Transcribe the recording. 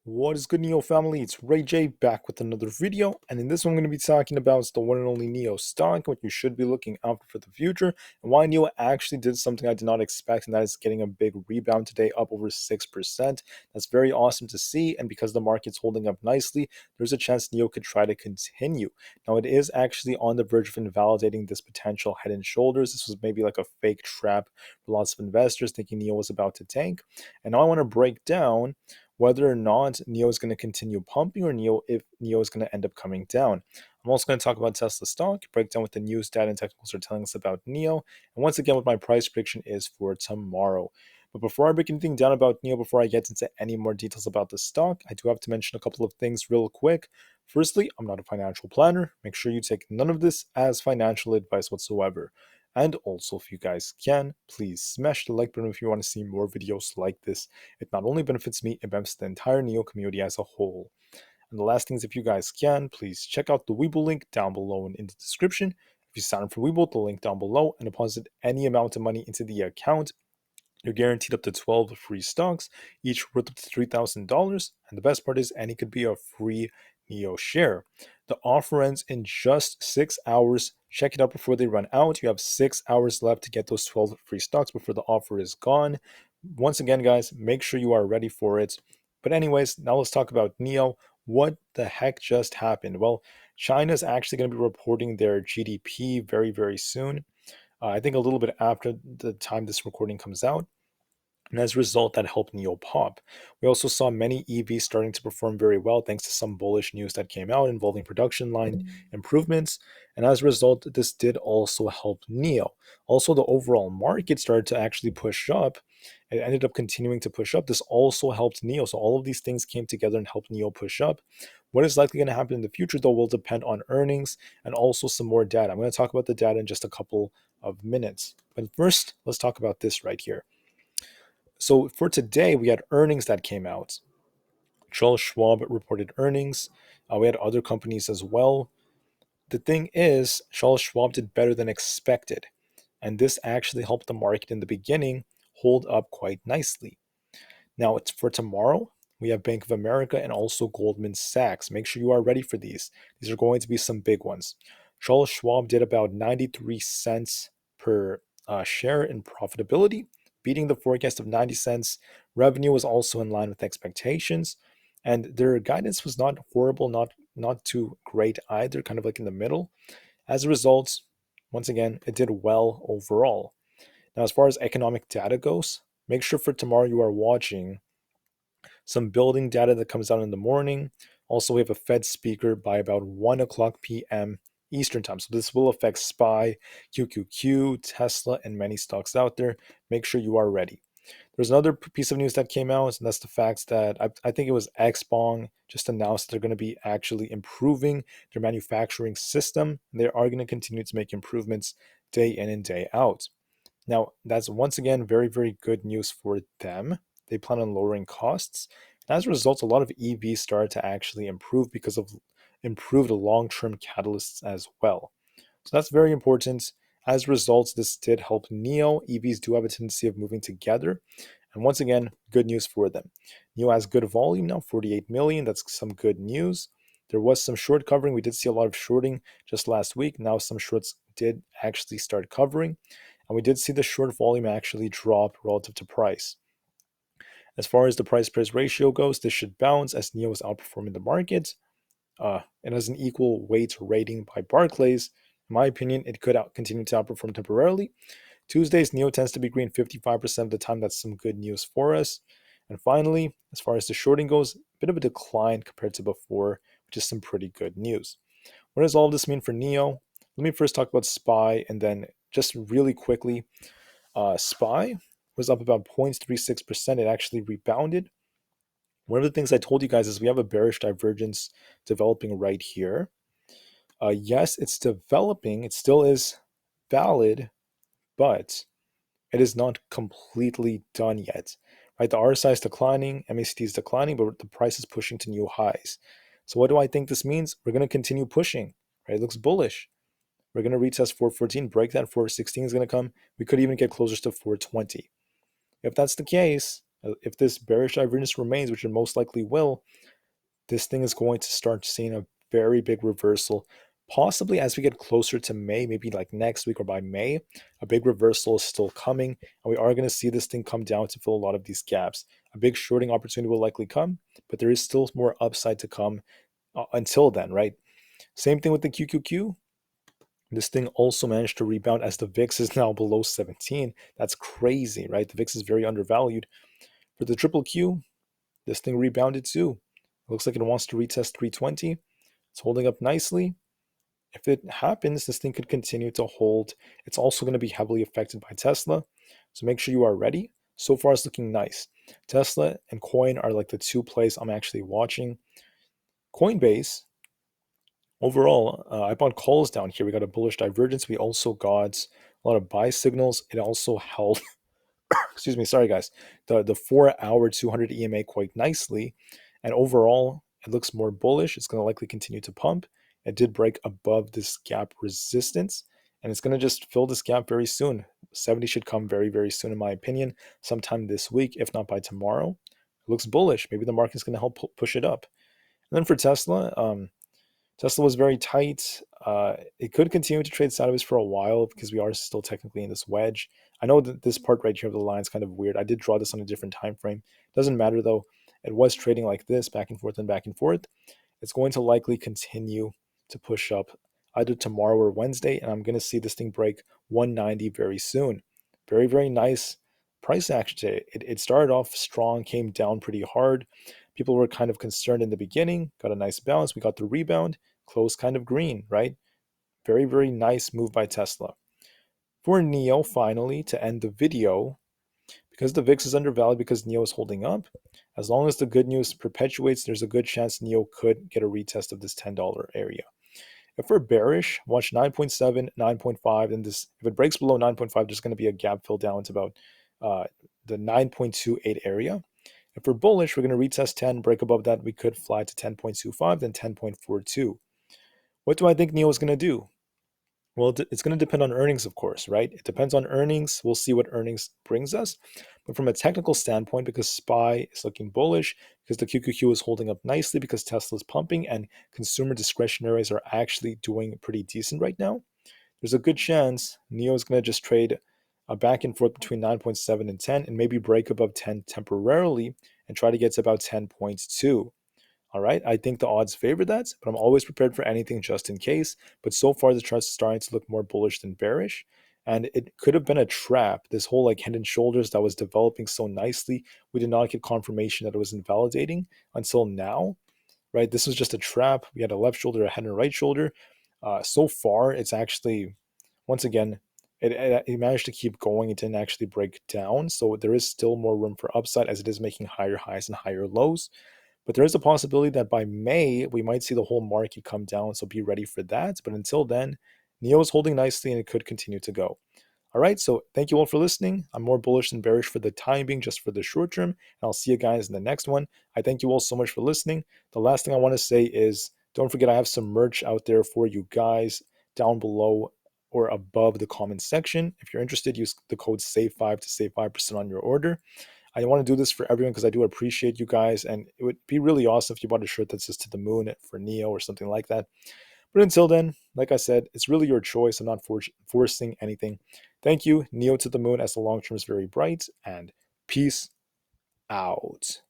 What is good, NIO family? It's Rey-Jay back with another video, and in this one I'm going to be talking about the one and only NIO stock, what you should be looking out for the future, and why NIO actually did something I did not expect, and that is getting a big rebound today, up over 6%. That's very awesome to see, and because the market's holding up nicely, there's a chance NIO could try to continue. Now, it is actually on the verge of invalidating this potential head and shoulders. This was maybe like a fake trap for lots of investors thinking NIO was about to tank, and now I want to break down whether or not NIO is going to continue pumping or if NIO is going to end up coming down. I'm also going to talk about Tesla stock, break down what the news, data, and technicals are telling us about NIO, and once again, what my price prediction is for tomorrow. But before I break anything down about NIO, before I get into any more details about the stock, I do have to mention a couple of things real quick. Firstly, I'm not a financial planner. Make sure you take none of this as financial advice whatsoever. And also, if you guys can, please smash the like button if you want to see more videos like this. It not only benefits me, it benefits the entire NIO community as a whole. And the last thing is, if you guys can, please check out the Webull link down below and in the description. If you sign up for Webull, the link down below, and deposit any amount of money into the account, you're guaranteed up to 12 free stocks, each worth up to $3,000. And the best part is, any could be a free NIO share. The offer ends in just 6 hours. Check it out before they run out. You have 6 hours left to get those 12 free stocks before the offer is gone. Once again, guys, make sure you are ready for it. But anyways, now let's talk about NIO. What the heck just happened? Well, China's actually going to be reporting their GDP very, very soon. I think a little bit after the time this recording comes out. And as a result, that helped NIO pop. We also saw many EVs starting to perform very well thanks to some bullish news that came out involving production line improvements. And as a result, this did also help NIO. Also, the overall market started to actually push up. It ended up continuing to push up. This also helped NIO. So all of these things came together and helped NIO push up. What is likely going to happen in the future, though, will depend on earnings and also some more data. I'm going to talk about the data in just a couple of minutes. But first, let's talk about this right here. So for today, we had earnings that came out. Charles Schwab reported earnings. We had other companies as well. The thing is, Charles Schwab did better than expected. And this actually helped the market in the beginning hold up quite nicely. Now, it's for tomorrow. We have Bank of America and also Goldman Sachs. Make sure you are ready for these. These are going to be some big ones. Charles Schwab did about 93 cents per share in profitability, beating the forecast of 90 cents. Revenue was also in line with expectations. And their guidance was not horrible, not too great either, kind of like in the middle. As a result, once again, it did well overall. Now, as far as economic data goes, make sure for tomorrow you are watching some building data that comes out in the morning. Also, we have a Fed speaker by about 1 o'clock p.m. Eastern time. So this will affect SPY, QQQ, Tesla, and many stocks out there. Make sure you are ready. There's another piece of news that came out, and that's the fact that I think it was Xbong just announced they're going to be actually improving their manufacturing system. They are going to continue to make improvements day in and day out. Now, that's once again very, very good news for them. They plan on lowering costs. And as a result, a lot of EVs started to actually improve because of improved long-term catalysts as well. So that's very important. As a result, this did help NIO. EVs do have a tendency of moving together. And once again, good news for them. NIO has good volume now, 48 million. That's some good news. There was some short covering. We did see a lot of shorting just last week. Now some shorts did actually start covering. And we did see the short volume actually drop relative to price. As far as the price-price ratio goes, this should bounce as NIO is outperforming the market. It has an equal weight rating by Barclays. In my opinion, it could continue to outperform temporarily. Tuesdays, NIO tends to be green 55% of the time. That's some good news for us. And finally, as far as the shorting goes, a bit of a decline compared to before, which is some pretty good news. What does all this mean for NIO? Let me first talk about SPY, and then just really quickly, SPY was up about 0.36%. It actually rebounded. One of the things I told you guys is we have a bearish divergence developing right here. Yes, it's developing. It still is valid, but it is not completely done yet. Right? The RSI is declining, MACD is declining, but the price is pushing to new highs. So what do I think this means? We're going to continue pushing. Right? It looks bullish. We're going to retest 414, break that, 416 is going to come. We could even get closer to 420. If that's the case, If this bearish divergence remains, which it most likely will, this thing is going to start seeing a very big reversal. Possibly as we get closer to May, maybe like next week or by May, a big reversal is still coming, and we are going to see this thing come down to fill a lot of these gaps. A big shorting opportunity will likely come, but there is still more upside to come until then, right? Same thing with the QQQ. This thing also managed to rebound as the VIX is now below 17. That's crazy, right? The VIX is very undervalued. For the triple Q, this thing rebounded too. It looks like it wants to retest 320. It's holding up nicely. If it happens, this thing could continue to hold. It's also going to be heavily affected by Tesla. So make sure you are ready. So far, it's looking nice. Tesla and Coin are like the two plays I'm actually watching. Coinbase, overall, I bought calls down here. We got a bullish divergence. We also got a lot of buy signals. It also held, excuse me, sorry guys, the 4-hour 200 EMA quite nicely. And overall, it looks more bullish. It's going to likely continue to pump. It did break above this gap resistance, and it's going to just fill this gap very soon. 70 should come very, very soon, in my opinion, sometime this week, if not by tomorrow. It looks bullish. Maybe the market's going to help push it up. And then for Tesla, Tesla was very tight. It could continue to trade sideways for a while because we are still technically in this wedge. I know that this part right here of the line is kind of weird. I did draw this on a different time frame. Doesn't matter though. It was trading like this, back and forth and back and forth. It's going to likely continue to push up either tomorrow or Wednesday, and I'm going to see this thing break 190 very soon. Very, very nice price action today. It started off strong, came down pretty hard. People were kind of concerned in the beginning, got a nice bounce. We got the rebound, closed kind of green, right? Very, very nice move by Tesla. For NIO, finally, to end the video, because the VIX is undervalued, because NIO is holding up, as long as the good news perpetuates, there's a good chance NIO could get a retest of this $10 area. If we're bearish, watch 9.7, 9.5, and this, if it breaks below 9.5, there's going to be a gap fill down to about the 9.28 area. If we're bullish, we're going to retest 10, break above that, we could fly to 10.25, then 10.42. What do I think NIO is going to do? Well, it's going to depend on earnings, of course, right? It depends on earnings. We'll see what earnings brings us. But from a technical standpoint, because SPY is looking bullish, because the QQQ is holding up nicely, because Tesla's pumping and consumer discretionaries are actually doing pretty decent right now, there's a good chance NIO is going to just trade a back and forth between 9.7 and 10 and maybe break above 10 temporarily and try to get to about 10.2. All right, I think the odds favor that, but I'm always prepared for anything just in case. But so far, the chart's starting to look more bullish than bearish. And it could have been a trap. This whole like head and shoulders that was developing so nicely, we did not get confirmation that it was invalidating until now, right? This was just a trap. We had a left shoulder, a head and a right shoulder. So far, it's actually, once again, it managed to keep going. It didn't actually break down. So there is still more room for upside as it is making higher highs and higher lows. But there is a possibility that by May, we might see the whole market come down. So be ready for that. But until then, NIO is holding nicely and it could continue to go. All right. So thank you all for listening. I'm more bullish than bearish for the time being, just for the short term. And I'll see you guys in the next one. I thank you all so much for listening. The last thing I want to say is don't forget I have some merch out there for you guys down below or above the comment section. If you're interested, use the code SAVE5 to save 5% on your order. I want to do this for everyone because I do appreciate you guys, and it would be really awesome if you bought a shirt that says to the moon for NIO or something like that. But until then, like I said, it's really your choice. I'm not forcing anything. Thank you. NIO to the moon as the long term is very bright, and peace out.